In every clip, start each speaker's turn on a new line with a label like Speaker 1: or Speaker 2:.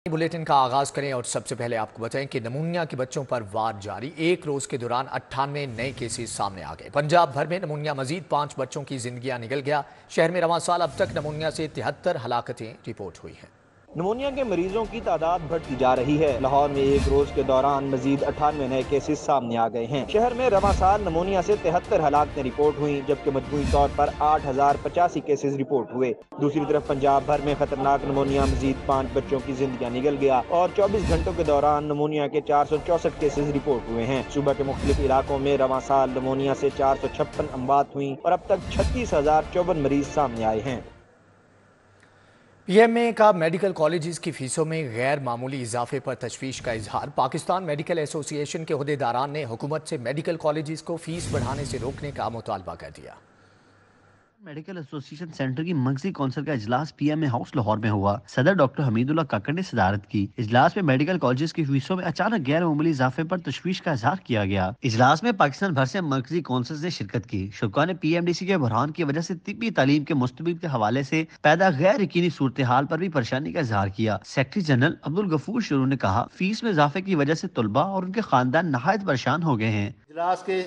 Speaker 1: Bulletin का आगाज करें और सबसे पहले आपको बताएं कि नमूनिया के बच्चों पर वार जारी। एक रोज के दौरान 98 नए केसेस सामने आ गए। पंजाब भर में नमूनिया मजीद 5 बच्चों की जिंदगियां निकल गया। शहर में रवां साल अब तक नमूनिया से 73 हलाकतें रिपोर्ट हुई हैं।
Speaker 2: नमूनिया के मरीजों की तादाद बढ़ती जा रही है। लाहौर में एक रोज के दौरान मजीद 98 नए केसेस सामने आ गए हैं। शहर में रवां साल नमूनिया से 73 हलाकतें रिपोर्ट हुई, जबकि मजमूई तौर पर 8085 केसेस रिपोर्ट हुए। दूसरी तरफ पंजाब भर में खतरनाक नमूनिया मजीद 5 बच्चों की जिंदगियां निकल गया और 24 घंटों के दौरान नमूनिया के 464 केसेस रिपोर्ट हुए हैं। सूबा के मुख्तलिफ इलाकों में रवां साल नमूनिया से 456 अमवात हुई और अब तक 36,054 मरीज सामने आए हैं।
Speaker 1: पीएमए का मेडिकल कॉलेजेस की फीसों में गैर मामूली इजाफे पर तशवीश का इजहार। पाकिस्तान मेडिकल एसोसिएशन के ओहदेदारान ने हुकूमत से मेडिकल कॉलेजेस को फीस बढ़ाने से रोकने का मुतालबा कर दिया।
Speaker 3: मेडिकल एसोसिएशन सेंटर की मर्कजी कौंसिल का इजलास पीएमए हाउस लाहौर में हुआ। सदर डॉक्टर हमीदुल्लाह काकड़ ने सदारत की। इजलास में मेडिकल कॉलेजेस की फीसों में अचानक गैर मामूली इजाफे पर तशवीश का इजहार किया गया। इजलास में पाकिस्तान भर से मर्कजी कौंसिल ने शिरकत की। शुरा ने पीएमडीसी के बहरान की वजह से तिब्बी तालीम के मुस्तबिल के हवाले से पैदा गैर यकीनी सूरत हाल पर भी परेशानी का इजहार किया। सेक्रेटरी जनरल अब्दुल गफूर शुरू ने कहा, फीस में इजाफे की वजह से तलबा और उनके खानदान नहायत परेशान हो गए हैं।
Speaker 4: इजलास के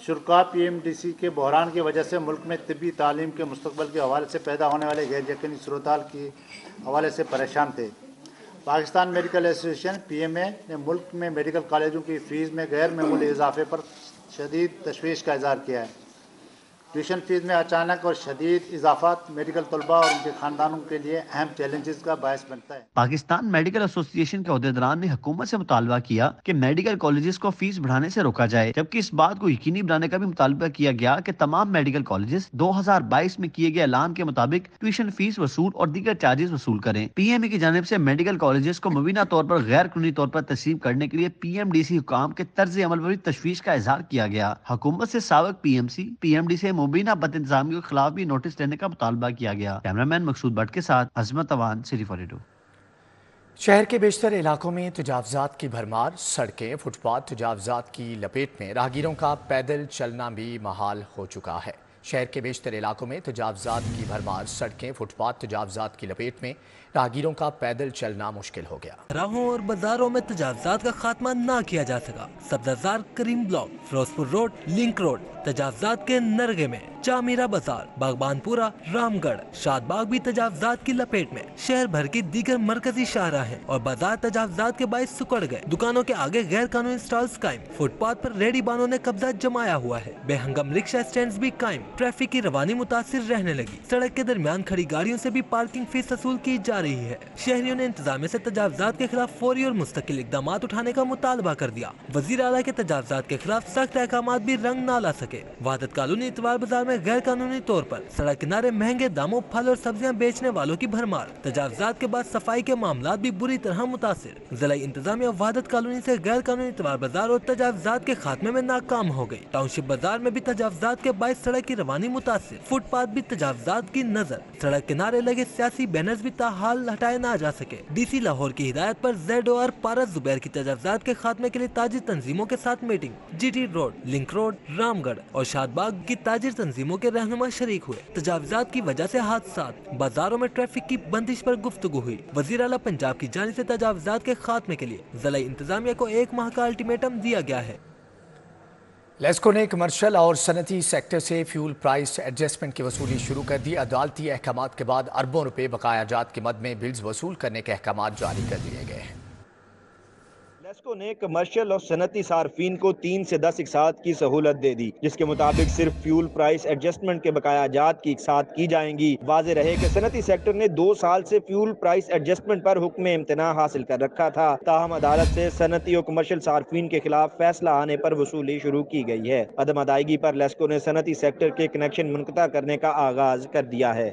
Speaker 4: शुरा पीएमडीसी के बहरान की वजह से मुल्क में तिब्बी तालीम के मुस्तकबिल के हवाले से पैदा होने वाले गैर यकीनी सूरत हाल के हवाले से परेशान थे। पाकिस्तान मेडिकल एसोसिएशन पीएमए ने मुल्क में मेडिकल कॉलेजों की फ़ीस में गैर मामूली इजाफे पर शदीद तशवीश का इजहार किया है। ट्यूशन फीस में अचानक और शदीद इजाफा मेडिकल तलबा और उनके खानदानों के लिए अहम चैलेंजेस का बायस बनता है।
Speaker 3: पाकिस्तान मेडिकल एसोसिएशन के ओहदेदारान ने हुकूमत से मुतालबा किया कि मेडिकल कॉलेजेस को फीस बढ़ाने से रोका जाए, जबकि इस बात को यकीनी बनाने का भी मुतालबा किया गया कि तमाम मेडिकल कॉलेजेस 2022 में किए गए ऐलान के मुताबिक ट्यूशन फीस वसूल और दीगर चार्जेस वसूल करें। पीएमए की जानिब से मेडिकल कॉलेजेस को मुबीना तौर पर गैर कानूनी तौर पर तस्लीम करने के लिए पीएमडीसी हुकाम के तर्ज अमल पर भी तशवीश का इजहार किया गया। हुकूमत से साबिक पीएमसी पीएमडी से मुबीना बदइंतजामी के खिलाफ भी नोटिस देने का मुतालबा किया गया। कैमरामैन मकसूद भट्ट के साथ अजमत अवान, सिटी 42।
Speaker 1: शहर के बेशतर इलाकों में तजावजात की भरमार। सड़कें, फुटपाथ तजावजात की लपेट में। राहगीरों का पैदल चलना भी महाल हो चुका है। शहर के बेशतर इलाकों में तजावजात की भरमार। सड़कें, फुटपाथ तजावजात की लपेट में। राहगीरों का पैदल चलना मुश्किल हो गया।
Speaker 5: राहों और बाजारों में तजावजात का खात्मा ना किया जा सका। Sabzazar, Karim block, Ferozepur road, link road तजावजात के नरगे में। चामीरा बाजार, बागबानपुरा, रामगढ़, शादबाग भी तजावजात की लपेट में। शहर भर की दीगर मरकजी शाहराहें और बाजार तजावजात के बाइस सुकड़ गए। दुकानों के आगे गैर कानूनी स्टॉल्स कायम। फुटपाथ पर रेडी बानों ने कब्जा जमाया हुआ है। बेहंगम रिक्शा स्टैंड भी कायम। ट्रैफिक की रवानी मुतासिर रहने लगी। सड़क के दरमियान खड़ी गाड़ियों से भी पार्किंग फीस वसूल की जा रही है। शहरियों ने इंतजामिया से तजावजात के खिलाफ फौरी और मुस्तकिल इकदाम उठाने का मुतालबा कर दिया। वजीर आला के तजावजात के खिलाफ सख्त अहकाम भी रंग ना ला सके। वादत कॉलोनी इतवार बाजार में गैर कानूनी तौर पर सड़क किनारे महंगे दामों फल और सब्जियां बेचने वालों की भरमार। तजावजात के बाद सफाई के मामला भी बुरी तरह मुतासिर। जिला इंतजामिया वादत कॉलोनी से गैर कानूनी इतवार बाजार और तजावजात के खात्मे में नाकाम हो गई। टाउनशिप बाजार में भी तजावजात के बाइस सड़क की रवानी मुतासिर। फुटपाथ भी तजावजात की नजर। सड़क किनारे लगे सियासी बैनर्स भी ताहाल हटाए ना जा सके। डीसी लाहौर की हिदायत पर ZOR पारस जुबैर की तजावजात के खात्मे के लिए ताजिर तंजीमों के साथ meeting. GT road, link road, Ramgarh और शादबाग की ताजिर तंजीमों के रहनुमा शरीक हुए। तजावजात की वजह से हादसात, बाजारों में ट्रैफिक की बंदिश पर गुफ्तगू हुई। वजीर आला पंजाब की जानिब से तजावजात के खात्मे के लिए जिला इंतजामिया को 1 माह का अल्टीमेटम दिया गया है।
Speaker 1: लेस्को ने कमर्शियल और सनती सेक्टर से फ्यूल प्राइस एडजस्टमेंट की वसूली शुरू कर दी। अदालती अहकाम के बाद अरबों रुपए बकाया जात के मद में बिल्स वसूल करने के अहकाम जारी कर दिए गए हैं।
Speaker 2: लेस्को ने कमर्शियल और सनती सार्फिन को 3 से 10 इकसात की सहूलत दे दी, जिसके मुताबिक सिर्फ फ्यूल प्राइस एडजस्टमेंट के बकाया जात की इकसात की जाएंगी। वाज़ेह रहे कि सनती सेक्टर ने 2 साल से फ्यूल प्राइस एडजस्टमेंट पर हुक्म इम्तना हासिल कर रखा था। ताहम अदालत से सनती और कमर्शियल सार्फिन के खिलाफ फैसला आने पर वसूली शुरू की गई है। अदम अदायगी पर लेस्को ने सनती सेक्टर के कनेक्शन मुनक़ता करने का आगाज कर दिया है।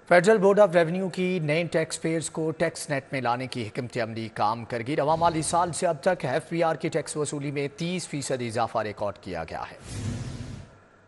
Speaker 1: फेडरल बोर्ड ऑफ रेवेन्यू की नए टैक्स पेयर्स को टैक्स नेट में लाने की हिकमत अमली काम करेगी। रवां माली साल से अब तक FBR की टैक्स वसूली में 30% इजाफा रिकॉर्ड किया गया है।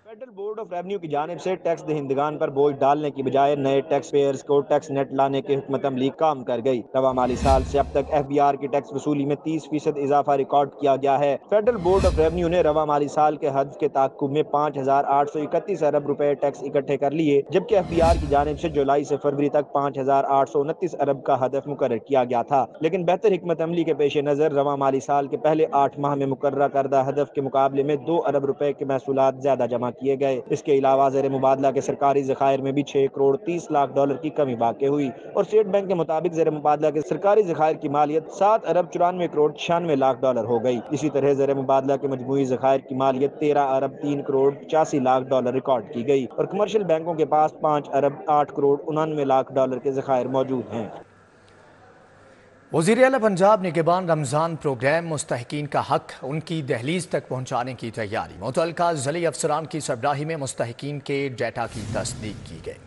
Speaker 2: फेडरल बोर्ड ऑफ रेवेन्यू की जानिब से टैक्स दहिंदगान पर बोझ डालने की बजाय नए टैक्स पेयर्स को टैक्स नेट लाने के हुक्मत अमली काम कर गई। रवा माली साल से अब तक FBR की टैक्स वसूली में 30% इजाफा रिकॉर्ड किया गया है। फेडरल बोर्ड ऑफ रेवेन्यू ने रवा माली साल के हद के ताक़ुब में 5,831 अरब रुपए टैक्स इकट्ठे कर लिए, जबकि FBR की जानिब से जुलाई से फरवरी तक 5,829 अरब का हदफ मुकर्रर किया गया था। लेकिन बेहतर हिकमत अमली के पेश नज़र रवा माली साल के पहले 8 माह में मुकर्रर करदा हदफ के मुकाबले में 2 अरब रुपए के महसूलात ज्यादा जमा किए गए। इसके अलावा ज़ेर मुबादला के सरकारी ज़खायर में भी 6 करोड़ 30 लाख डॉलर की कमी वाक़ई हुई और स्टेट बैंक के मुताबिक ज़ेर मुबादला के सरकारी ज़खायर की मालियत 7 अरब 94 करोड़ 96 लाख डॉलर हो गई। इसी तरह ज़ेर मुबादला के मजमूई ज़खायर की मालियत 13 अरब 3 करोड़ 85 लाख डॉलर रिकॉर्ड की गई और कमर्शियल बैंकों के पास 5 अरब 8 करोड़ 99 लाख डॉलर के ज़खायर मौजूद हैं।
Speaker 1: वज़ीर आला पंजाब निगहबान रमज़ान प्रोग्राम मुस्तहिकीन का हक उनकी दहलीज तक पहुँचाने की तैयारी। मुतल्लिका ज़िली अफसरान की सरबराही में मुस्तहिकीन के डेटा की तस्दीक की गई।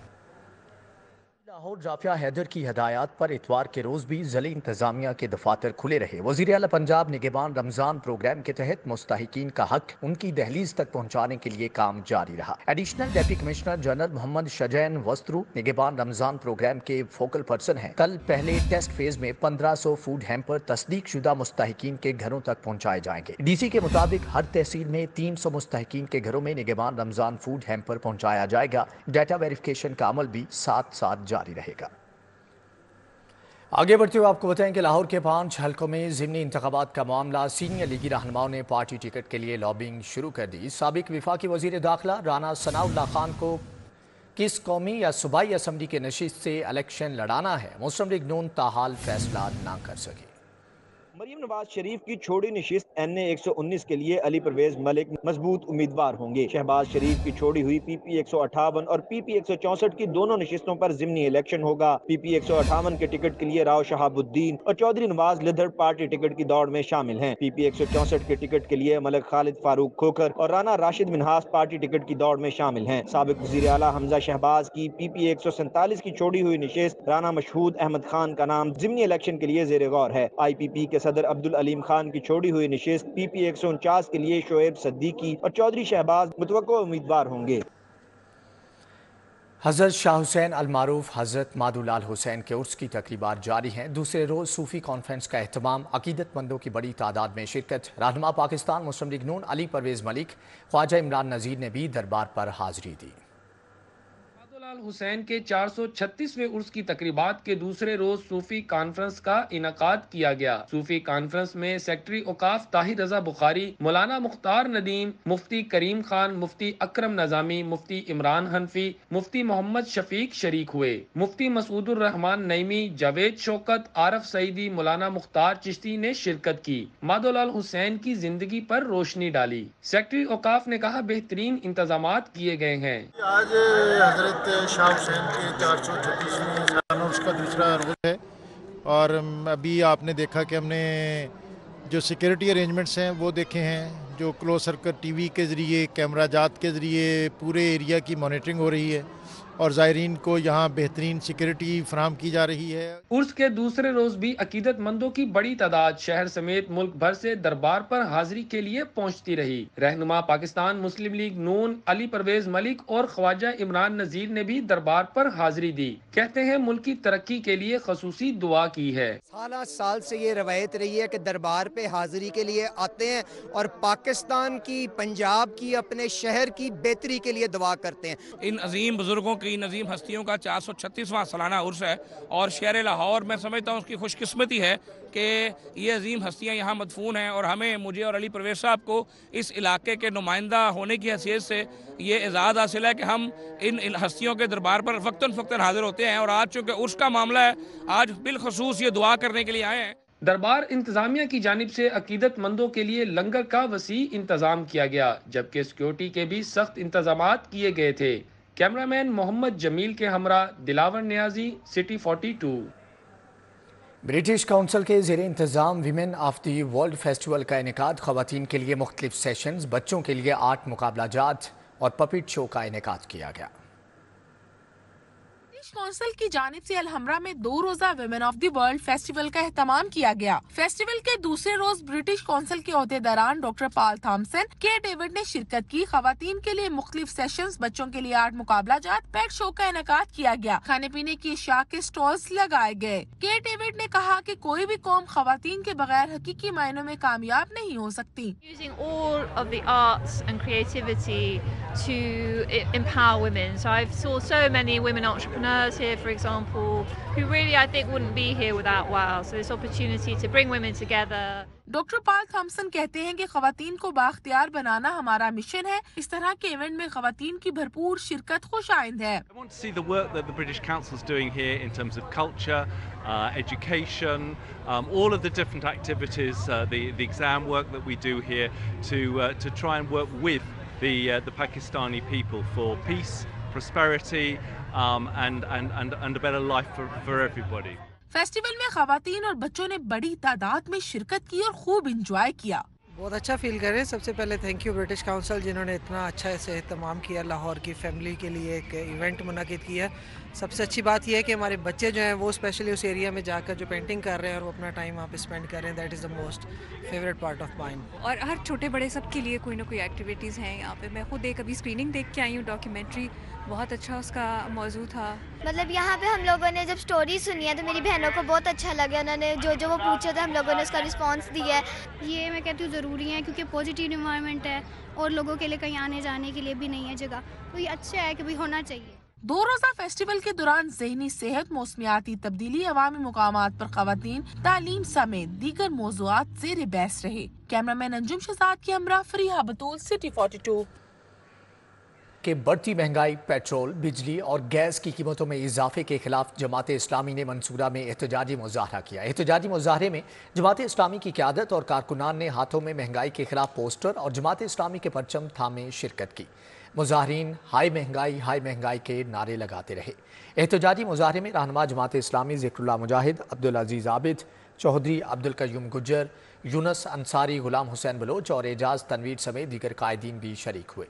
Speaker 1: लाहौर जाफिया हैदर की हदायत पर इतवार के रोज़ भी ज़िली इंतज़ामिया के दफातर खुले रहे। वज़ीर आला पंजाब निगहबान रमज़ान प्रोग्राम के तहत मुस्तहिकीन का हक उनकी दहलीज तक पहुँचाने के लिए काम जारी रहा। Additional deputy commissioner general Mohammad शजैन वस्त्रु निगहबान रमज़ान प्रोग्राम के फोकल पर्सन हैं। कल पहले टेस्ट फेज में 1500 फूड हैम्पर तस्दीक शुदा मुस्तहिकीन के घरों तक पहुँचाए जाएंगे। DC के मुताबिक हर तहसील में 300 मुस्तहिकीन के घरों में निगहबान रमज़ान फूड हैम्पर पहुँचाया जाएगा। डाटा वेरिफिकेशन का अमल भी साथ साथ जारी रहेगा। आगे बढ़ते हुए आपको बताएं कि लाहौर के 5 हलकों में ज़िमनी इंतखाबात का मामला, सीनियर लीगी रहनुमाओं ने पार्टी टिकट के लिए लॉबिंग शुरू कर दी। साबिक विफाकी वज़ीर दाखिला राना सनाउल्लाह खान को किस कौमी या सूबाई असम्बली के नशिस्त से इलेक्शन लड़ाना है, मुस्लिम लीग नून ताहाल फैसला ना कर सकी।
Speaker 2: मरीम नवाज शरीफ की छोड़ी नशिस्त NA 119 के लिए अली परवेज मलिक मजबूत उम्मीदवार होंगे। शहबाज शरीफ की छोड़ी हुई PP 158 और PP 164 की दोनों नशिस्तों पर ज़िमनी इलेक्शन होगा। PP 158 के टिकट के लिए राव शहाबुद्दीन और चौधरी नवाज लिदर पार्टी टिकट की दौड़ में शामिल हैं। PP 164 के टिकट के लिए मलिक खालिद फारूक खोखर और राना राशिद मिनहास पार्टी टिकट की दौड़ में शामिल हैं। साबिक वज़ीर आला हमजा शहबाज की PP 147 की छोड़ी हुई नशिस्त राना मशहूद अहमद खान का नाम ज़िमनी इलेक्शन के लिए ज़ेर गौर है। IPP के सदर अब्दुल अलीम खान की छोड़ी हुई नशिस्त PP 149 के लिए शोएब सद्दीकी और चौधरी शहबाज मुतवक्को उम्मीदवार होंगे।
Speaker 1: हज़रत शाह हुसैन अल मारूफ हज़रत मादुलाल हुसैन के उर्स की तकरीबात जारी हैं। दूसरे रोज़ सूफ़ी कॉन्फ्रेंस का एहतमाम, अकीदतमंदों की बड़ी तादाद में शिरकत। रहनुमा पाकिस्तान मुस्लिम लीग नून अली परवेज़ मलिक, ख्वाजा इमरान नज़ीर ने भी दरबार पर हाज़री दी।
Speaker 6: मादुलाल हुसैन के 436वें उर्स की तकरीबात के दूसरे रोज सूफी कॉन्फ्रेंस का इनकाद किया गया। सूफी कॉन्फ्रेंस में सेक्रेटरी औकाफ ताहिर रजा बुखारी, मौलाना मुख्तार नदीम, मुफ्ती करीम खान, मुफ्ती अकरम नजामी, मुफ्ती इमरान हनफी, मुफ्ती मोहम्मद शफीक शरीक हुए। मुफ्ती मसूदुर रहमान नईमी, जावेद शौकत, आरफ सईदी, मौलाना मुख्तार चिश्ती ने शिरकत की। मादुलाल हुसैन की जिंदगी पर रोशनी डाली। सेक्रेटरी औकाफ ने कहा, बेहतरीन इंतजामात किए गए हैं।
Speaker 7: आज हजरत शाह हुसैन के 436वें सालाना उसका दूसरा रोज़ है और अभी आपने देखा कि हमने जो सिक्योरिटी अरेंजमेंट्स हैं वो देखे हैं, जो क्लोज सर्कल TV के ज़रिए, कैमरा जात के ज़रिए पूरे एरिया की मॉनिटरिंग हो रही है और ज़ायरीन को यहाँ बेहतरीन सिक्योरिटी फराहम की जा रही है।
Speaker 6: उर्स के दूसरे रोज भी अकीदतमंदों की बड़ी तादाद शहर समेत मुल्क भर से दरबार पर हाजिरी के लिए पहुँचती रही। रहनुमा पाकिस्तान मुस्लिम लीग नून अली परवेज मलिक और ख्वाजा इमरान नज़ीर ने भी दरबार पर हाजिरी दी। कहते हैं मुल्क की तरक्की के लिए खसूसी दुआ की है।
Speaker 8: साल से ये रवायत रही है कि दरबार पे हाजिरी के लिए आते हैं और पाकिस्तान की, पंजाब की, अपने शहर की बेहतरी के लिए दुआ करते हैं।
Speaker 9: इन अजीम बुजुर्गों की, नजीम हस्तियों का 436वां सालाना उर्स है और शहर लाहौर मैं समझता हूँ उसकी खुशकिस्मती है कि ये अजीम हस्तियाँ यहाँ मदफून हैं और हमें, मुझे और अली परवेज साहब को इस इलाके के नुमाइंदा होने की हैसियत से ये एजाज़ हासिल है कि हम इन हस्तियों के दरबार पर वक्तन फ़क्तन हाजिर होते हैं और आज चूँकि उर्स का मामला है, आज बिलखसूस ये दुआ करने के लिए आए हैं।
Speaker 6: दरबार इंतजामिया की जानिब से अकीदतमंदों के लिए लंगर का वसी इंतजाम किया गया, जबकि सिक्योरिटी के भी सख्त इंतजामात किए गए थे। कैमरामैन मोहम्मद जमील के हमरा Dilawar Niazi, city 42।
Speaker 1: British Council के ज़ेरे इंतज़ाम women of the world festival का इनेकाद, ख़वातीन के लिए मुख्तलिफ सेशंस, बच्चों के लिए आर्ट मुकाबला जात और पपिट शो का इनेकाद किया गया।
Speaker 10: ब्रिटिश काउंसिल की जानिब से अलहमरा में 2 रोजा women of the world festival का एहतमाम किया गया। फेस्टिवल के दूसरे रोज ब्रिटिश काउंसिल के ओहदेदारान डॉक्टर पॉल थॉमसन, के डेविड ने शिरकत की। खवातीन के लिए मुख्तलिफ सेशंस, बच्चों के लिए आर्ट मुकाबला जात, पेट शो का इनेकाद किया गया। खाने पीने की अशिया के स्टॉल्स लगाए गए। के डेविड ने कहा कि कोई भी कौम खवातीन के बगैर हकीकी मायनों में कामयाब नहीं हो सकती।
Speaker 11: Using all of the arts and creativity to empower women. So I saw so many women entrepreneurs here, for example, who really I think wouldn't be here without WOW. So this opportunity to bring women together.
Speaker 10: Doctor Paul Thomson कहते हैं कि खवातीन को बाख्तियार बनाना हमारा mission है। इस तरह के इवेंट में खवातीन की भरपूर शिरकत खुशाइंद है।
Speaker 12: I want to see the work that the British Council is doing here in terms of culture, education, all of the different activities, the exam work that we do here to try and work with the Pakistani people for peace, prosperity, and a better life for everybody.
Speaker 10: Festival में खवातीन और बच्चों ने बड़ी तादाद में शिरकत की और खूब इंजॉय किया।
Speaker 13: बहुत अच्छा फील कर रहे हैं। सबसे पहले थैंक यू ब्रिटिश काउंसिल जिन्होंने इतना अच्छा से एहतमाम किया, लाहौर की फैमिली के लिए एक इवेंट मुनक़िद किया। सबसे अच्छी बात यह है कि हमारे बच्चे जो हैं वो स्पेशली उस एरिया में जाकर जो पेंटिंग कर रहे हैं और वो अपना टाइम वहाँ पे स्पेंड कर रहे हैं, that is the most favourite part of mine.
Speaker 14: और हर छोटे बड़े सब के लिए कोई ना कोई एक्टिविटीज़ हैं यहाँ पे। मैं खुद एक अभी स्क्रीनिंग देख के आई हूँ, डॉक्यूमेंट्री बहुत अच्छा उसका मौजू था।
Speaker 15: मतलब यहाँ पे हम लोगों ने जब स्टोरी सुनी है तो मेरी बहनों को बहुत अच्छा लगा। उन्होंने जो वो पूछे थे हम लोगों ने उसका रिस्पांस दिया है।
Speaker 16: ये मैं कहती हूँ ज़रूरी है क्योंकि पॉजिटिव इन्वायरमेंट है और लोगों के लिए कहीं आने जाने के लिए भी नहीं है जगह, तो ये अच्छा है कि भाई होना चाहिए।
Speaker 10: 2 रोजा फेस्टिवल के दौरान ज़हनी सेहत, मौसमियाती तब्दीली, अवामी मुकामात पर खवातीन, तालीम समेत दीगर मौज़ूआत ज़ेर बहस रहे। कैमरामैन अंजुम शहजाद की हमरा, फरीहा बतूल, सिटी 42।
Speaker 1: कि बढ़ती महंगाई, पेट्रोल, बिजली और गैस की कीमतों में इजाफे के खिलाफ जमात इस्लामी ने मंसूरा में एहतजाजी मुजाहरा किया। एहतजाजी मुजाहरे में जमात इस्लामी की क़यादत और कारकुनान ने हाथों में महंगाई के खिलाफ पोस्टर और जमात इस्लामी के परचम थामे शिरकत की। मुजाहरीन हाई महंगाई के नारे लगाते रहे। एहतजाजी मुजाहरे में रहनुमा जमात इस्लामी ज़िक्रुल्लाह मुजाहिद, अब्दुल अजीज़ आबिद, चौधरी अब्दुल कयूम गुज्जर, यूनुस अंसारी, गुलाम हुसैन बलोच और एजाज तनवीर समेत दीगर कायदीन भी शरीक हुए।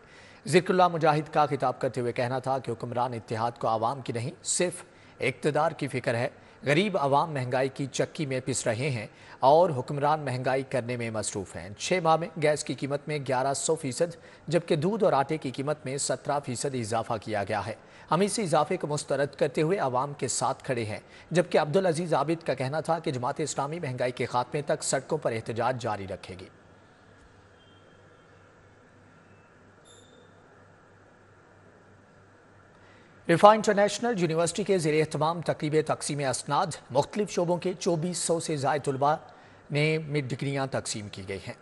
Speaker 1: ज़िक्रुल्लाह मुजाहिद का खिताब करते हुए कहना था कि हुक्मरान इत्तेहाद को आवाम की नहीं सिर्फ इक़्तिदार की फ़िक्र है। गरीब आवाम महंगाई की चक्की में पिस रहे हैं और हुक्मरान महंगाई करने में मसरूफ़ हैं। 6 माह में गैस की कीमत में 1100% जबकि दूध और आटे की कीमत में 17% इजाफा किया गया है। हम इस इजाफे को मुस्तरद करते हुए आवाम के साथ खड़े हैं। जबकि अब्दुल अजीज़ आबिद का कहना था कि जमात इस्लामी महंगाई के खात्मे तक सड़कों पर एहतजाज जारी रखेगी। रिफा इंटरनेशनल यूनिवर्सिटी के ज़ेर एहतमाम तकरीब तकसीम असनाद, मुख्तलिफ शोबों के 2400 से ज़ायद तलबा ने मिड डिग्रियाँ तकसीम की गई हैं।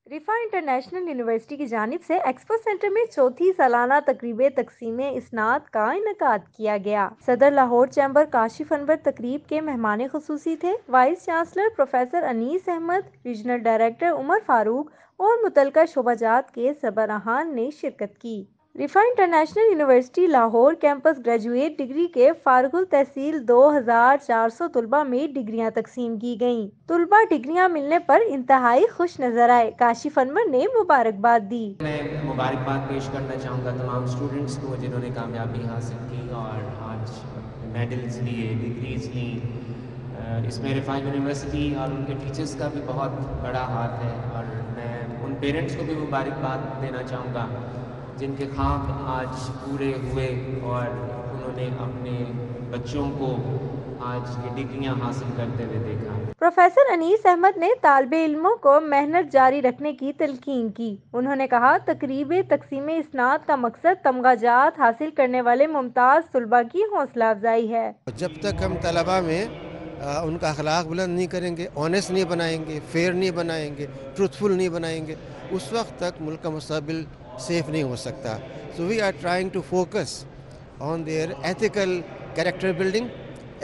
Speaker 17: रिफा इंटरनेशनल यूनिवर्सिटी की जानिब से एक्सपो सेंटर में चौथी सालाना तकरीब तकसीम इसनाद का इनेकाद किया गया। सदर लाहौर चैम्बर काशिफ अनवर तकरीब के मेहमान खुसूसी थे। Vice chancellor professor Anees Ahmad, regional director Umar Farooq और मुतलका शोबाजात के सरबराहान ने शिरकत की। Riphah international university Lahore campus graduate degree के फारगुल तहसील 2400 तलबा में डिग्रियां तकसीम की गयीं। तलबा डिग्रियां मिलने पर इंतहाई खुश नजर आए। काशिफ अनवर ने मुबारकबाद दी।
Speaker 18: मैं मुबारकबाद पेश करना चाहूँगा तमाम स्टूडेंट्स को जिन्होंने कामयाबी हासिल की और आज मेडल्स लिए, डिग्रीज ली। इसमें रिफा यूनिवर्सिटी और उनके टीचर्स का भी बहुत बड़ा हाथ है और मैं उन पेरेंट्स को भी मुबारकबाद देना चाहूँगा जिनके ख्वाब आज पूरे हुए और उन्होंने अपने बच्चों को आज ये डिग्रियां हासिल करते हुए देखा।
Speaker 17: प्रोफेसर अनीस अहमद ने तालिबे इल्मों को मेहनत जारी रखने की तलकीन की। उन्होंने कहा तकरीब तकसीम इसनाद का मकसद तमगाजात हासिल करने वाले मुमताज़ तलबा की हौसला अफजाई है।
Speaker 19: जब तक हम तलबा में उनका अखलाक बुलंद नहीं करेंगे, ऑनेस्ट नहीं बनाएंगे, फेयर नहीं बनाएंगे, ट्रूथफुल नहीं बनाएंगे, उस वक्त तक मुल्क का मुस्तक़बिल सेफ नहीं हो सकता। So we are trying to focus on their ethical character building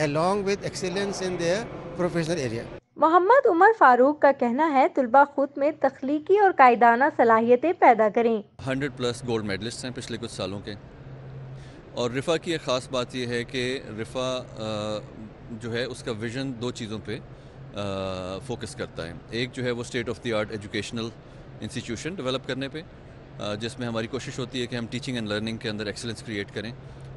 Speaker 19: along with excellence in their professional area.
Speaker 17: Mohammad Umar Farooq का कहना है तलबा खुद में तख्लीकी और कायदाना सलाहियतें पैदा करें।
Speaker 20: 100+ गोल्ड मेडलिस्ट हैं पिछले कुछ सालों के। और रिफ़ा की एक ख़ास बात यह है कि रिफ़ा जो है उसका विज़न 2 चीज़ों पे फोकस करता है। एक जो है वो state of the art educational institution develop करने पे, जिसमें हमारी कोशिश होती है कि हम टीचिंग एंड लर्निंग के अंदर एक्सेलेंस क्रिएट करें।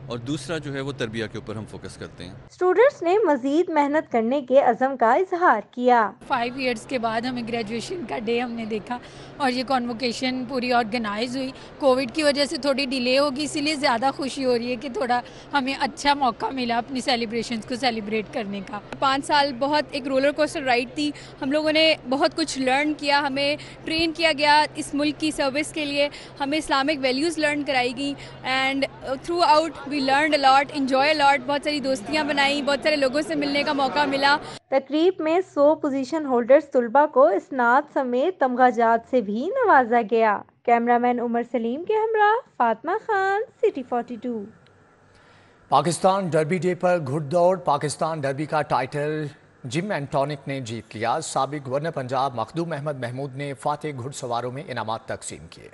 Speaker 20: اور دوسرا جو ہے وہ تربیہ کے اوپر ہم فوکس کرتے ہیں.
Speaker 17: اسٹوڈنٹس نے مزید محنت کرنے کے عزم کا اظہار کیا.
Speaker 21: 5 ایئرس کے بعد ہمیں گریجویشن کا ڈے ہم نے دیکھا اور یہ کانووکیشن پوری آرگنائز ہوئی. کووڈ کی وجہ سے تھوڑی ڈیلے ہوگی، اسی لیے زیادہ خوشی ہو رہی ہے کہ تھوڑا ہمیں اچھا موقع ملا اپنی سیلیبریشنز کو سیلیبریٹ کرنے کا.
Speaker 22: 5 سال بہت ایک رولر کوسٹر رائڈ تھی. ہم لوگوں نے بہت کچھ لرن کیا، ہمیں ٹرین کیا گیا اس ملک کی سروس کے لیے، ہمیں اسلامک ویلیوز لرن کرائی گئی and throughout we learned a lot, enjoy a lot. بہت ساری دوستیاں بنائیں، بہت سارے لوگوں سے ملنے کا موقع ملا.
Speaker 17: تقریب میں 100 پوزیشن ہولڈرز طلباء کو اسناد سمیت تمغہ جات سے بھی نوازا گیا. کیمرامین عمر سلیم کے ہمراہ Fatima Khan, city 42.
Speaker 1: Pakistan Derby day پر گھڑ دوڑ. پاکستان ڈربی کا ٹائٹل جم اینڈ ٹونک نے جیت لیا. سابق گورنر پنجاب مخدوم احمد محمود نے فاتح گھڑ سواروں میں انعامات تقسیم کیے.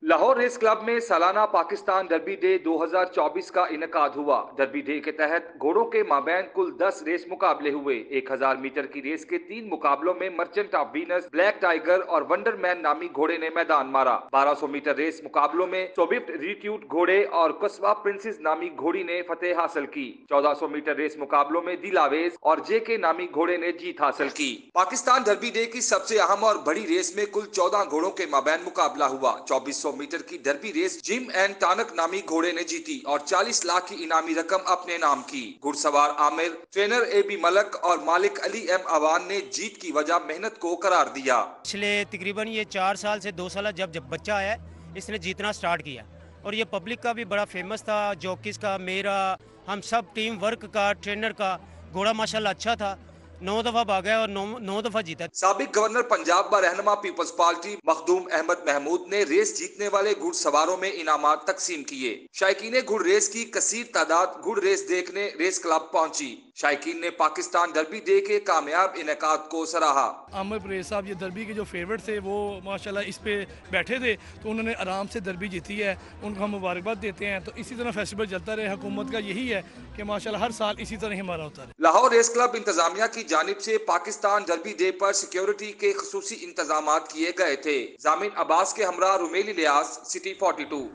Speaker 23: لاہور ریس کلب میں سالانہ پاکستان ڈربی ڈے 2024 کا انعقاد ہوا. ڈربی ڈے کے تحت گھوڑوں کے مابین کل 10 ریس مقابلے ہوئے. 1000 میٹر کی ریس کے 3 مقابلوں میں Merchant of Venice, Black Tiger اور ونڈر مین نامی گھوڑے نے میدان مارا. 1200 میٹر ریس مقابلوں میں سوبفٹ ریٹیوٹ گھوڑے اور قصبہ پرنسز نامی گھوڑی نے فتح حاصل کی. 1400 میٹر ریس مقابلوں میں دیلاویز اور جے کے نامی گھوڑے نے جیت حاصل کی. پاکستان ڈربی ڈے کی سب سے اہم اور بڑی ریس میں کل 14 گھوڑوں کے مابین مقابلہ ہوا. 2400 میٹر کی ڈربی ریس جم اینڈ ٹانک نامی گھوڑے نے جیتی اور 40 لاکھ کی انعامی رقم اپنے نام کی. گھڑ سوار عامر، ٹرینر اے بی ملک اور مالک علی ایم اوان نے جیت کی وجہ محنت کو قرار دیا.
Speaker 24: پچھلے تقریباً یہ 4 سال سے 2 سال جب بچہ آیا اس نے جیتنا سٹارٹ کیا اور یہ پبلک کا بھی بڑا فیمس تھا، جوکس کا، میرا، ہم سب ٹیم ورک کا، ٹرینر کا. گھوڑا ماشاءاللہ اچھا تھا، 9 دفعہ بھاگا اور 9 دفعہ جیتا.
Speaker 23: سابق گورنر پنجاب و رہنما پیپلز پارٹی مخدوم احمد محمود نے ریس جیتنے والے گھڑ سواروں میں انعامات تقسیم کیے. شائقین گھڑ ریس کی کثیر تعداد گھڑ ریس دیکھنے ریس کلب پہنچی. شائقین نے پاکستان ڈربی ڈے کے کامیاب انعقاد کو سراہا.
Speaker 25: عامر پرویز صاحب یہ ڈربی کے جو فیورٹ تھے وہ ماشاءاللہ اس پہ بیٹھے تھے تو انہوں نے آرام سے ڈربی جیتی ہے، ان کو ہم مبارکباد دیتے ہیں. تو اسی طرح فیسٹیول چلتا رہے. حکومت کا یہی ہے کہ ماشاءاللہ ہر سال اسی طرح ہمارا ہوتا رہے.
Speaker 23: لاہور ریس کلب انتظامیہ کی جانب سے پاکستان ڈربی ڈے پر سیکیورٹی کے خصوصی انتظامات کیے گئے تھے. ضامن عباس کے ہمراہ رومیلی لیاس، city 42.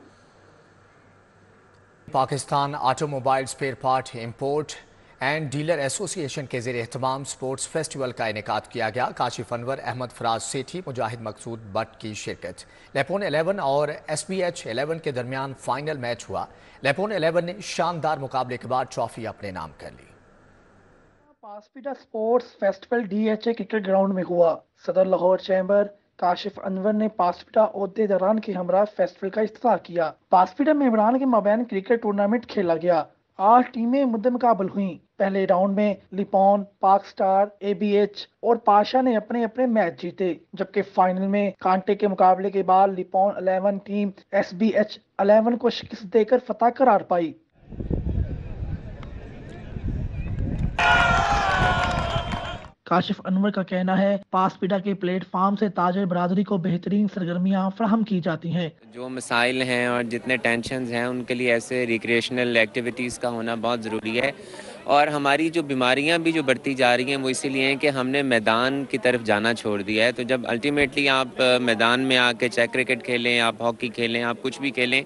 Speaker 1: Pakistan automobile spare part import and dealer association کے زیر اہتمام سپورٹس فیسٹیول کا انعقاد کیا گیا. کاشف انور، احمد فراز سیٹھی، مجاہد مقصود بٹ کی شرکت. لیپون 11 اور ایس بی ایچ 11 کے درمیان فائنل میچ ہوا. لیپون 11 نے شاندار مقابلے کے بعد ٹرافی اپنے نام کر لی.
Speaker 26: پاسپیٹا sports festival D H A cricket ground میں ہوا. صدر لاہور چیمبر کاشف انور نے پاسپیٹا عہدے داران کے ہمراہ فیسٹیول کا افتتاح کیا. پاسپیٹا ممبران کے مابین کرکٹ ٹورنامنٹ کھیلا گیا. 8 ٹیمیں مد مقابل ہوئیں. پہلے راؤنڈ میں لیپون، پاک سٹار، اے بی ایچ اور پاشا نے اپنے اپنے میچ جیتے، جبکہ فائنل میں کانٹے کے مقابلے کے بعد لیپون 11 ٹیم ایس بی ایچ 11 کو شکست دے کر فتح قرار پائی. کاشف انور کا کہنا ہے پاسپیٹا کے پلیٹ فارم سے تاجر برادری کو بہترین سرگرمیاں فراہم کی جاتی ہیں.
Speaker 27: جو مسائل ہیں اور جتنے ٹینشنز ہیں ان کے لیے ایسے ریکریشنل ایکٹیویٹیز کا ہونا بہت ضروری ہے. اور ہماری جو بیماریاں بھی جو بڑھتی جا رہی ہیں وہ اسی لیے ہیں کہ ہم نے میدان کی طرف جانا چھوڑ دیا ہے. تو جب الٹیمیٹلی آپ میدان میں آ کے چاہے کرکٹ کھیلیں، آپ ہاکی کھیلیں، آپ کچھ بھی کھیلیں،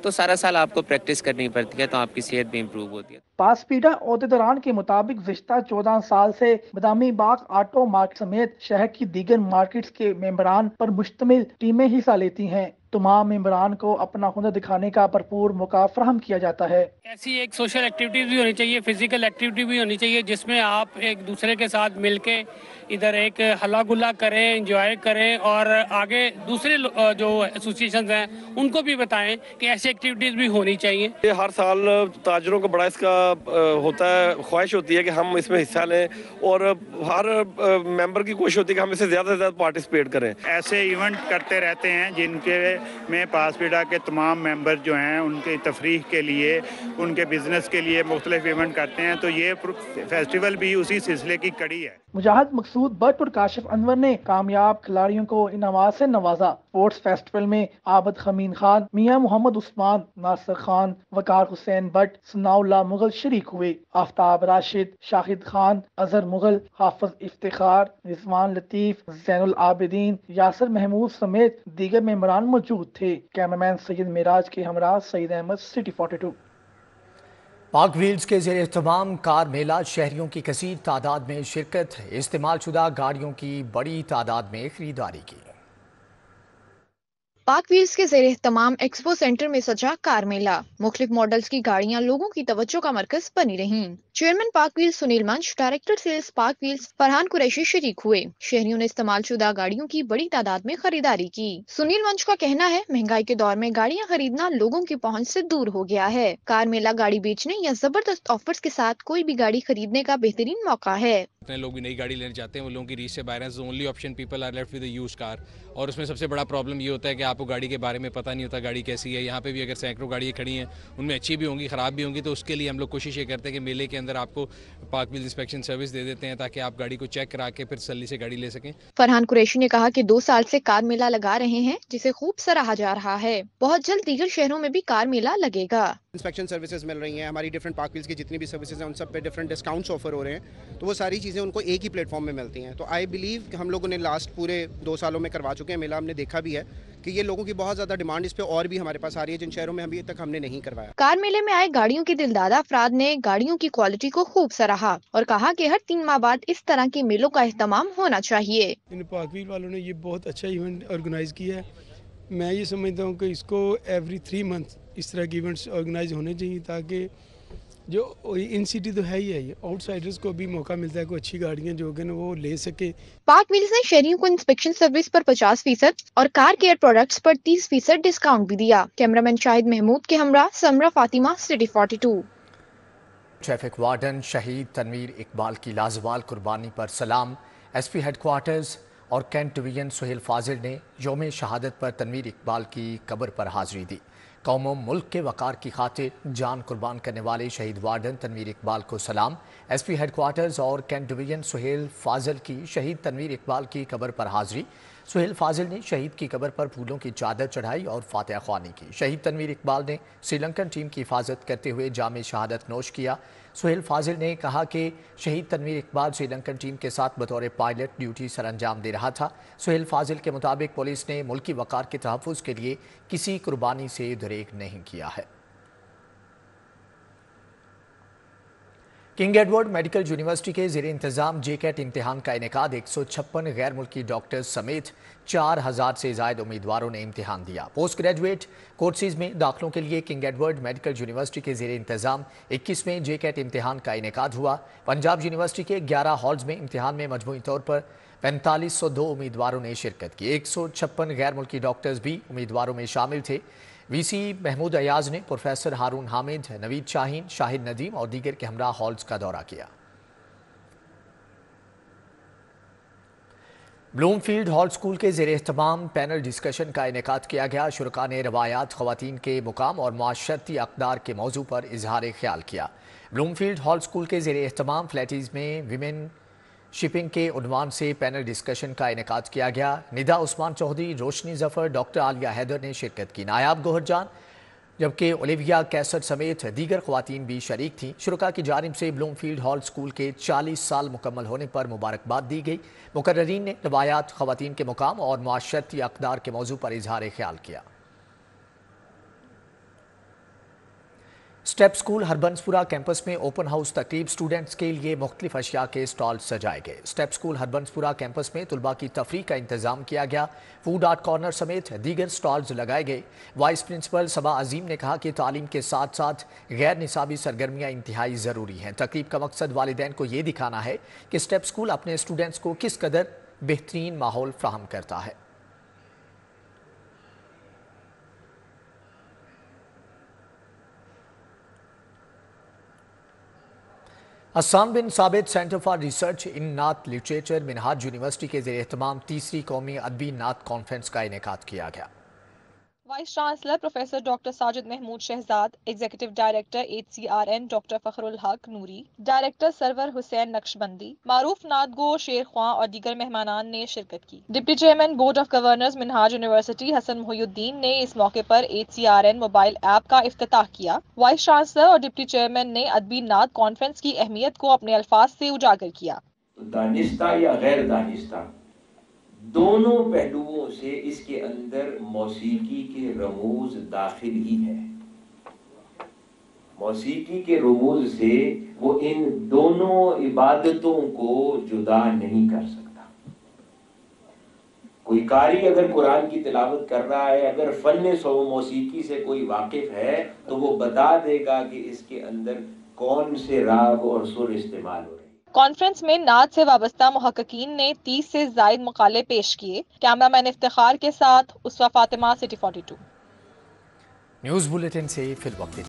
Speaker 27: تو سارا سال آپ کو پریکٹس کرنی پڑتی ہے، تو آپ کی صحت بھی امپروو ہوتی ہے.
Speaker 26: پاسپیٹا عہدیداران کے مطابق گزشتہ 14 سال سے بادامی باغ آٹو مارکیٹ سمیت شہر کی دیگر مارکیٹس کے ممبران پر مشتمل ٹیمیں حصہ لیتی ہیں. تمام ممبران کو اپنا ہنر دکھانے کا بھرپور موقع فراہم کیا جاتا ہے.
Speaker 28: ایسی ایک سوشل ایکٹیویٹیز بھی ہونی چاہیے، فزیکل ایکٹیویٹی بھی ہونی چاہیے، جس میں آپ ایک دوسرے کے ساتھ مل کے ادھر ایک ہلا گلا کریں، انجوائے کریں، اور آگے دوسرے جو ایسوسیشنز ہیں ان کو بھی بتائیں کہ ایسی ایکٹیویٹیز بھی ہونی چاہیے.
Speaker 29: یہ ہر سال تاجروں کو بڑا اس کا ہوتا ہے، خواہش ہوتی ہے کہ ہم اس میں حصہ لیں، اور ہر ممبر کی کوشش ہوتی ہے کہ ہم اس سے زیادہ سے زیادہ پارٹیسپیٹ کریں.
Speaker 30: ایسے ایونٹ کرتے رہتے ہیں جن کے میں پاسپیٹا کے تمام ممبر جو ہیں ان کی تفریح کے لیے، ان کے بزنس کے لیے مختلف ایونٹ کرتے ہیں. تو یہ فیسٹیول بھی اسی سلسلے کی کڑی ہے.
Speaker 26: مجاہد مقصود بٹ اور کاشف انور نے کامیاب کھلاڑیوں کو انعامات سے نوازا. اسپورٹس فیسٹیول میں عابد خمین خان، میاں محمد عثمان، ناصر خان، وقار حسین بٹ، ثناء اللہ مغل شریک ہوئے. آفتاب راشد، شاہد خان، اظہر مغل، حافظ افتخار، رضوان لطیف، زین العابدین، یاسر محمود سمیت دیگر ممبران موجود تھے. کیمرامین سید معراج کے ہمراہ سعید احمد، سٹی 42.
Speaker 1: پاک ویلز کے زیر اہتمام کار میلہ، شہریوں کی کثیر تعداد میں شرکت، استعمال شدہ گاڑیوں کی بڑی تعداد میں خریداری کی۔
Speaker 2: پاک ویلز کے زیر اہتمام ایکسپو سینٹر میں سجا کار میلہ، مختلف ماڈلز کی گاڑیاں لوگوں کی توجہ کا مرکز بنی رہیں۔ چیئرمین پاک ویلز سنیل منچ، ڈائریکٹر سیلز پاک ویلز فرحان قریشی شریک ہوئے۔ شہریوں نے استعمال شدہ گاڑیوں کی بڑی تعداد میں خریداری کی۔ سنیل منچ کا کہنا ہے، مہنگائی کے دور میں گاڑیاں خریدنا لوگوں کی پہنچ سے دور ہو گیا ہے۔ کار میلہ گاڑی بیچنے یا زبردست آفرز کے ساتھ کوئی بھی گاڑی خریدنے کا بہترین موقع ہے۔
Speaker 3: اتنے لوگ بھی نئی گاڑی لینا چاہتے ہیں، وہ لوگوں کی ریچ سے باہر ہیں۔ Only option people are left with a used car, اور اس میں سب سے بڑا پرابلم یہ ہوتا ہے کہ آپ کو گاڑی کے بارے میں پتہ نہیں ہوتا گاڑی کیسی ہے۔ یہاں پہ بھی اگر سینکڑوں گاڑیاں کھڑی ہیں، ان میں اچھی بھی ہوں گی، خراب بھی ہوں گی، تو اس کے لیے ہم لوگ کوشش یہ کرتے ہیں کہ میلے کے اندر آپ کو پاک ویلز انسپیکشن سروس دے دیتے ہیں تاکہ آپ گاڑی کو چیک کرا کے پھر تسلی سے گاڑی لے سکیں۔
Speaker 2: فرحان قریشی نے کہا کہ 2 سال سے کار میلہ لگا رہے ہیں، جسے خوب سراہا جا رہا ہے۔ بہت جلد دیگر شہروں میں بھی کار میلہ لگے گا۔
Speaker 4: انسپیکشن سروسز مل رہی ہیں، ہماری ڈفرینٹ پاک ویلز کی جتنی بھی سروسز ہیں ان سب پہ ڈفرینٹ ڈسکاؤنٹس آفر ہو رہے ہیں، تو وہ ساری چیزیں ان کو ایک ہی پلیٹ فارم میں ملتی ہیں۔ تو آئی بلیو کہ ہم لوگوں نے لاسٹ پورے 2 سالوں میں کروا چکے ہیں میلہ، ہم نے دیکھا بھی ہے کہ یہ لوگوں کی بہت زیادہ ڈیمانڈ اس پہ اور بھی ہمارے پاس آ رہی ہے جن شہروں میں ابھی تک ہم نے نہیں کروایا۔
Speaker 2: کار میلے میں آئے گاڑیوں کے دلدادہ افراد نے گاڑیوں کی کوالٹی کو خوب سراہا اور کہا کہ ہر 3 ماہ بعد اس طرح کے میلوں کا اہتمام ہونا چاہیے۔
Speaker 5: ان پاک ویل والوں نے یہ بہت اچھا ایونٹ آرگنائز کیا ہے۔ میں یہ سمجھتا ہوں کہ اس کو ایوری 3 منتھ اس طرح کے ایونٹس آرگنائز ہونے چاہیے تاکہ جو ان سٹی تو ہے ہی ہے، آؤٹ سائڈرز کو بھی موقع ملتا ہے کوئی اچھی گاڑیاں جو کہ وہ لے سکے۔
Speaker 2: پاک ویلز نے شہریوں کو انسپیکشن سروس پر 50% اور کار کیئر پروڈکٹس پر 30% ڈسکاؤنٹ بھی دیا۔ کیمرامین شاہد محمود کے ہمراہ Samra Fatima, city 42۔
Speaker 1: Traffic warden شہید تنویر اقبال کی لازوال قربانی پر سلام۔ ایس پی ہیڈ کوارٹرز اور کینٹ ڈویژن سہیل فاضل نے یوم شہادت پر تنویر اقبال کی قبر پر حاضری دی۔ قوم و ملک کے وقار کی خاطر جان قربان کرنے والے شہید وارڈن تنویر اقبال کو سلام۔ ایس پی ہیڈ کوارٹرز اور کینٹ ڈویژن سہیل فاضل کی شہید تنویر اقبال کی قبر پر حاضری۔ سہیل فاضل نے شہید کی قبر پر پھولوں کی چادر چڑھائی اور فاتحہ خوانی کی۔ شہید تنویر اقبال نے سری لنکن ٹیم کی حفاظت کرتے ہوئے جام شہادت نوش کیا۔ سہیل فاضل نے کہا کہ شہید تنویر اقبال سری لنکن ٹیم کے ساتھ بطور پائلٹ ڈیوٹی سر انجام دے رہا تھا۔ سہیل فاضل کے مطابق پولیس نے ملکی وقار کے تحفظ کے لیے کسی قربانی سے دریغ نہیں کیا ہے۔ کنگ ایڈورڈ میڈیکل یونیورسٹی کے زیر انتظام جے کیٹ امتحان کا انعقاد 156 غیر ملکی ڈاکٹرز سمیت 4000 سے زائد امیدواروں نے امتحان دیا۔ پوسٹ گریجویٹ کورسز میں داخلوں کے لیے کنگ ایڈورڈ میڈیکل یونیورسٹی کے زیر انتظام 21ویں جے کیٹ امتحان کا انعقاد ہوا۔ پنجاب یونیورسٹی کے 11 ہالز میں امتحان میں مجموعی طور پر 4502 امیدواروں نے شرکت کی۔ 156 غیر ملکی ڈاکٹرز بھی امیدواروں میں شامل تھے۔ وی سی محمود ایاز نے پروفیسر ہارون حامد، نوید شاہین، شاہد ندیم اور دیگر کے ہمراہ ہالز کا دورہ کیا۔ بلوم فیلڈ ہال سکول کے زیر اہتمام پینل ڈسکشن کا انعقاد کیا گیا۔ شرکاء نے روایات، خواتین کے مقام اور معاشرتی اقدار کے موضوع پر اظہار خیال کیا۔ بلوم فیلڈ ہال سکول کے زیر اہتمام فلیٹیز میں ویمن شپنگ کے عنوان سے پینل ڈسکشن کا انعقاد کیا گیا۔ ندا عثمان چودھری، روشنی ظفر، ڈاکٹر عالیہ حیدر نے شرکت کی۔ نایاب گوہر جان جبکہ اولیویا کیسٹ سمیت دیگر خواتین بھی شریک تھیں۔ شرکاء کی جانب سے بلوم فیلڈ ہال سکول کے 40 سال مکمل ہونے پر مبارکباد دی گئی۔ مقررین نے روایات، خواتین کے مقام اور معاشرتی اقدار کے موضوع پر اظہار خیال کیا۔ سٹیپ سکول ہربنسپورہ کیمپس میں اوپن ہاؤس تقریب، سٹوڈنٹس کے لیے مختلف اشیاء کے سٹال سجائے گئے۔ سٹیپ سکول ہربنسپورہ کیمپس میں طلباء کی تفریح کا انتظام کیا گیا۔ فوڈ آرٹ کارنر سمیت دیگر سٹالز لگائے گئے۔ وائس پرنسپل صبا عظیم نے کہا کہ تعلیم کے ساتھ ساتھ غیر نصابی سرگرمیاں انتہائی ضروری ہیں۔ تقریب کا مقصد والدین کو یہ دکھانا ہے کہ سٹیپ سکول اپنے سٹوڈنٹس کو کس قدر بہترین ماحول فراہم کرتا ہے۔ حسان بن ثابت سینٹر فار ریسرچ ان نعت لٹریچر منہاج یونیورسٹی کے زیر اہتمام تیسری قومی ادبی نعت کانفرنس کا انعقاد کیا گیا۔
Speaker 6: Vice chancellor professor doctor Sajid Mahmood Shahzad, executive director HCRN doctor Fakhar ul-Haq نوری، ڈائریکٹر سرور حسین نقشبندی، معروف نعت گو شیر خواں اور دیگر مہمانان نے شرکت کی۔ Deputy chairman board of governors Minhaj university Hassan Mohi Uddin نے اس موقع پر HCRN موبائل ایپ کا افتتاح کیا۔ وائس چانسلر اور ڈپٹی چیئرمین نے ادبی نعت کانفرنس کی اہمیت کو اپنے الفاظ سے اجاگر کیا۔
Speaker 7: دانستہ یا غیر دانستہ دونوں پہلوؤں سے اس کے اندر موسیقی کے رموز داخل ہی ہے۔ موسیقی کے رموز سے وہ ان دونوں عبادتوں کو جدا نہیں کر سکتا. کوئی قاری اگر قرآن کی تلاوت کر رہا ہے، اگر فن موسیقی سے کوئی واقف ہے تو وہ بتا دے گا کہ اس کے اندر کون سے راگ اور سر استعمال ہو رہے ہیں.
Speaker 6: کانفرنس میں نعت سے وابستہ محققین نے 30 سے زائد مقالے پیش کیے. کیمرہ مین افتخار کے ساتھ اسوا فاطمہ، سٹی 42.
Speaker 1: نیوز بلیٹن سے فی الوقت